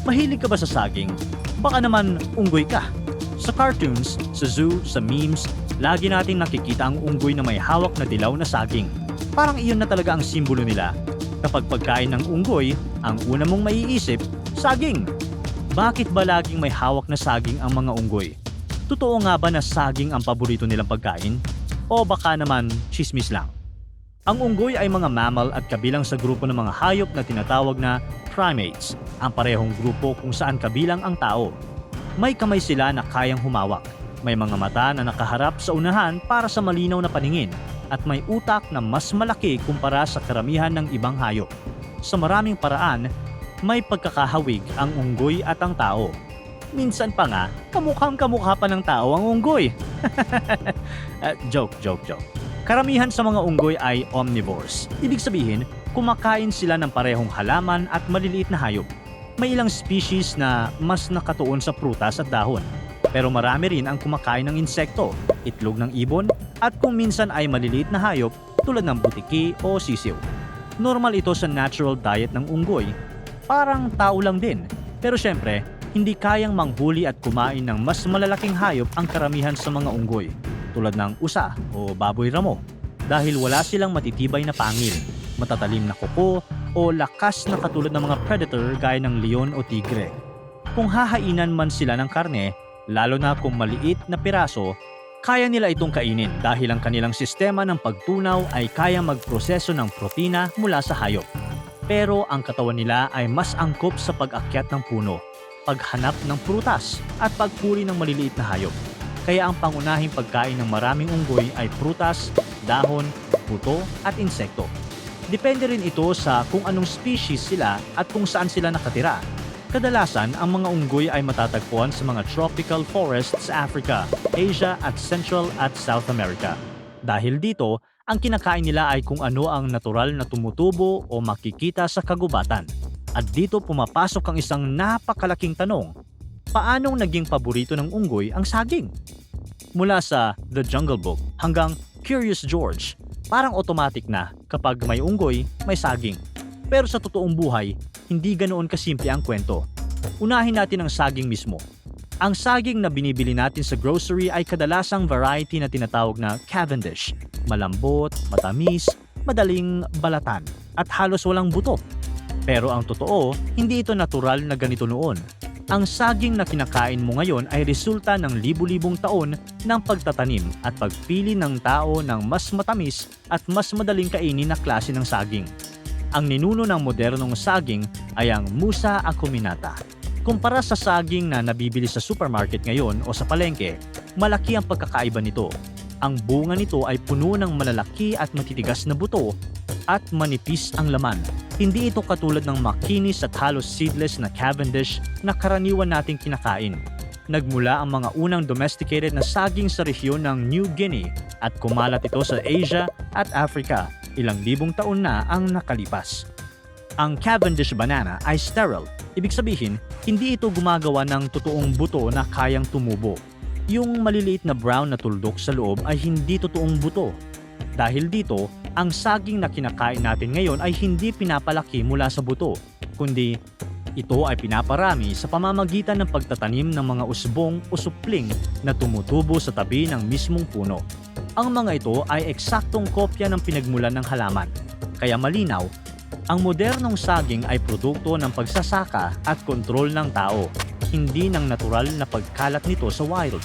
Mahilig ka ba sa saging? Baka naman unggoy ka. Sa cartoons, sa zoo, sa memes, lagi nating nakikita ang unggoy na may hawak na dilaw na saging. Parang iyon na talaga ang simbolo nila. Kapag pagkain ng unggoy, ang una mong maiisip, saging. Bakit ba laging may hawak na saging ang mga unggoy? Totoo nga ba na saging ang paborito nilang pagkain? O baka naman chismis lang? Ang unggoy ay mga mammal at kabilang sa grupo ng mga hayop na tinatawag na primates, ang parehong grupo kung saan kabilang ang tao. May kamay sila na kayang humawak, may mga mata na nakaharap sa unahan para sa malinaw na paningin, at may utak na mas malaki kumpara sa karamihan ng ibang hayop. Sa maraming paraan, may pagkakahawig ang unggoy at ang tao. Minsan pa nga, kamukhang-kamukha pa ng tao ang unggoy. Joke. Karamihan sa mga unggoy ay omnivores. Ibig sabihin, kumakain sila ng parehong halaman at maliliit na hayop. May ilang species na mas nakatuon sa prutas at dahon. Pero marami rin ang kumakain ng insekto, itlog ng ibon, at kung minsan ay maliliit na hayop tulad ng butiki o sisiw. Normal ito sa natural diet ng unggoy. Parang tao lang din. Pero syempre, hindi kayang manghuli at kumain ng mas malalaking hayop ang karamihan sa mga unggoy, tulad ng usa o baboy ramo, dahil wala silang matitibay na pangil, matatalim na kuko, o lakas na katulad ng mga predator gaya ng leon o tigre. Kung hahainan man sila ng karne, lalo na kung maliit na piraso, kaya nila itong kainin dahil ang kanilang sistema ng pagtunaw ay kayang magproseso ng protina mula sa hayop. Pero ang katawan nila ay mas angkop sa pag-akyat ng puno, paghanap ng prutas, at pagpuri ng maliliit na hayop. Kaya ang pangunahing pagkain ng maraming unggoy ay prutas, dahon, buto, at insekto. Depende rin ito sa kung anong species sila at kung saan sila nakatira. Kadalasan, ang mga unggoy ay matatagpuan sa mga tropical forests sa Africa, Asia at Central at South America. Dahil dito, ang kinakain nila ay kung ano ang natural na tumutubo o makikita sa kagubatan. At dito pumapasok ang isang napakalaking tanong. Paanong naging paborito ng unggoy ang saging? Mula sa The Jungle Book hanggang Curious George, parang automatic na kapag may unggoy, may saging. Pero sa totoong buhay, hindi ganoon kasimple ang kwento. Unahin natin ang saging mismo. Ang saging na binibili natin sa grocery ay kadalasang variety na tinatawag na Cavendish. Malambot, matamis, madaling balatan, at halos walang buto. Pero ang totoo, hindi ito natural na ganito noon. Ang saging na kinakain mo ngayon ay resulta ng libu-libong taon ng pagtatanim at pagpili ng tao ng mas matamis at mas madaling kainin na klase ng saging. Ang ninuno ng modernong saging ay ang Musa acuminata. Kumpara sa saging na nabibili sa supermarket ngayon o sa palengke, malaki ang pagkakaiba nito. Ang bunga nito ay puno ng malalaki at matitigas na buto at manipis ang laman. Hindi ito katulad ng makinis at halos seedless na Cavendish na karaniwan nating kinakain. Nagmula ang mga unang domesticated na saging sa rehiyon ng New Guinea at kumalat ito sa Asia at Africa. Ilang libong taon na ang nakalipas. Ang Cavendish banana ay sterile. Ibig sabihin, hindi ito gumagawa ng totoong buto na kayang tumubo. Yung maliliit na brown na tuldok sa loob ay hindi totoong buto. Dahil dito, ang saging na kinakain natin ngayon ay hindi pinapalaki mula sa buto, kundi ito ay pinaparami sa pamamagitan ng pagtatanim ng mga usbong o supling na tumutubo sa tabi ng mismong puno. Ang mga ito ay eksaktong kopya ng pinagmulan ng halaman. Kaya malinaw, ang modernong saging ay produkto ng pagsasaka at kontrol ng tao, hindi ng natural na pagkalat nito sa wild.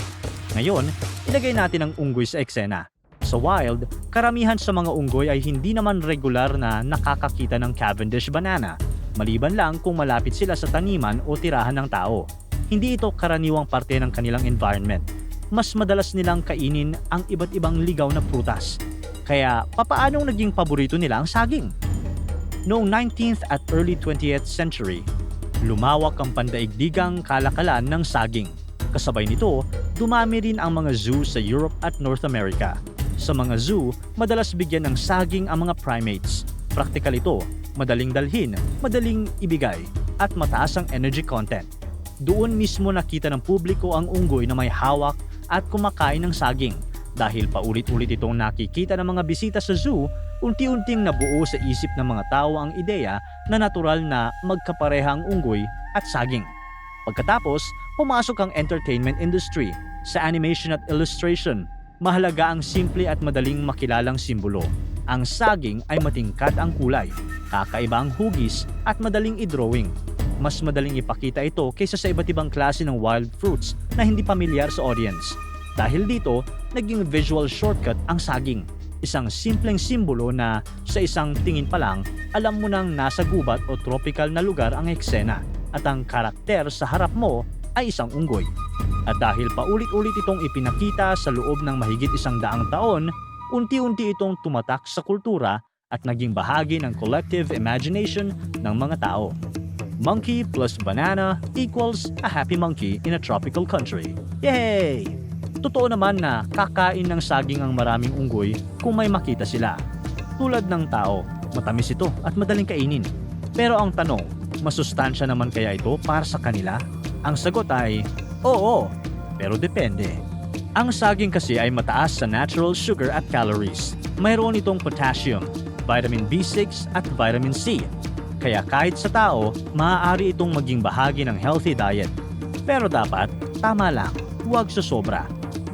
Ngayon, ilagay natin ang unggoy sa eksena. Sa wild, karamihan sa mga unggoy ay hindi naman regular na nakakakita ng Cavendish banana, maliban lang kung malapit sila sa taniman o tirahan ng tao. Hindi ito karaniwang parte ng kanilang environment. Mas madalas nilang kainin ang iba't ibang ligaw na prutas. Kaya, papaanong naging paborito nila ang saging? Noong 19th at early 20th century, lumawak ang pandaigdigang kalakalan ng saging. Kasabay nito, dumami rin ang mga zoo sa Europe at North America. Sa mga zoo, madalas bigyan ng saging ang mga primates. Praktikal ito, madaling dalhin, madaling ibigay, at mataas ang energy content. Doon mismo nakita ng publiko ang unggoy na may hawak at kumakain ng saging. Dahil paulit-ulit itong nakikita ng mga bisita sa zoo, unti-unting nabuo sa isip ng mga tao ang ideya na natural na magkapareha ang unggoy at saging. Pagkatapos, pumasok ang entertainment industry. Sa animation at illustration, mahalaga ang simple at madaling makilalang simbolo. Ang saging ay matingkad ang kulay, kakaiba ang hugis at madaling i-drawing. Mas madaling ipakita ito kaysa sa iba't ibang klase ng wild fruits na hindi pamilyar sa audience. Dahil dito, naging visual shortcut ang saging. Isang simpleng simbolo na sa isang tingin pa lang, alam mo nang nasa gubat o tropical na lugar ang eksena at ang karakter sa harap mo ay isang unggoy. At dahil paulit-ulit itong ipinakita sa loob ng mahigit 100 taon, unti-unti itong tumatak sa kultura at naging bahagi ng collective imagination ng mga tao. Monkey plus banana equals a happy monkey in a tropical country. Yay! Totoo naman na kakain ng saging ang maraming unggoy kung may makita sila. Tulad ng tao, matamis ito at madaling kainin. Pero ang tanong, masustansya naman kaya ito para sa kanila? Ang sagot ay, oo, pero depende. Ang saging kasi ay mataas sa natural sugar at calories. Mayroon itong potassium, vitamin B6 at vitamin C. Kaya kahit sa tao, maaari itong maging bahagi ng healthy diet. Pero dapat, tama lang, huwag sosobra.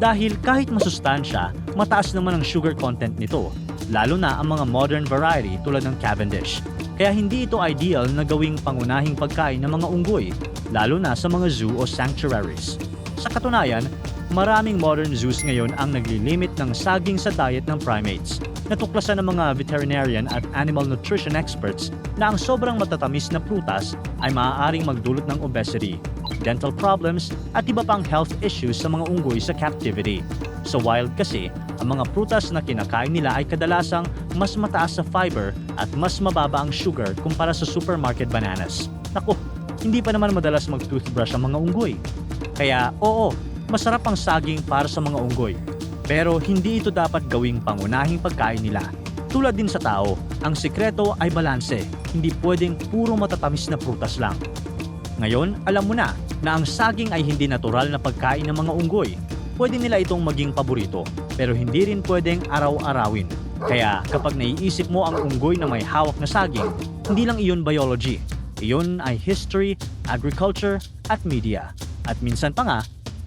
Dahil kahit masustansya, mataas naman ang sugar content nito, lalo na ang mga modern variety tulad ng Cavendish. Kaya hindi ito ideal na gawing pangunahing pagkain ng mga unggoy, lalo na sa mga zoo o sanctuaries. Sa katunayan, maraming modern zoos ngayon ang naglilimit ng saging sa diet ng primates. Natuklasan ng mga veterinarian at animal nutrition experts na ang sobrang matatamis na prutas ay maaaring magdulot ng obesity, dental problems at iba pang health issues sa mga unggoy sa captivity. Sa wild kasi, ang mga prutas na kinakain nila ay kadalasang mas mataas sa fiber at mas mababa ang sugar kumpara sa supermarket bananas. Naku, hindi pa naman madalas mag-toothbrush ang mga unggoy. Kaya oo, masarap ang saging para sa mga unggoy. Pero hindi ito dapat gawing pangunahing pagkain nila. Tulad din sa tao, ang sikreto ay balanse. Hindi pwedeng puro matatamis na prutas lang. Ngayon, alam mo na ang saging ay hindi natural na pagkain ng mga unggoy. Pwede nila itong maging paborito, pero hindi rin pwedeng araw-arawin. Kaya kapag naiisip mo ang unggoy na may hawak na saging, hindi lang iyon biology. Iyon ay history, agriculture, at media. At minsan pa nga,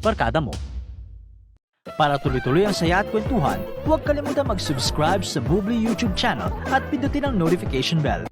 barkada mo. Para tuloy-tuloy ang saya at kwentuhan, huwag kalimutan mag-subscribe sa Bubbly YouTube channel at pindutin ang notification bell.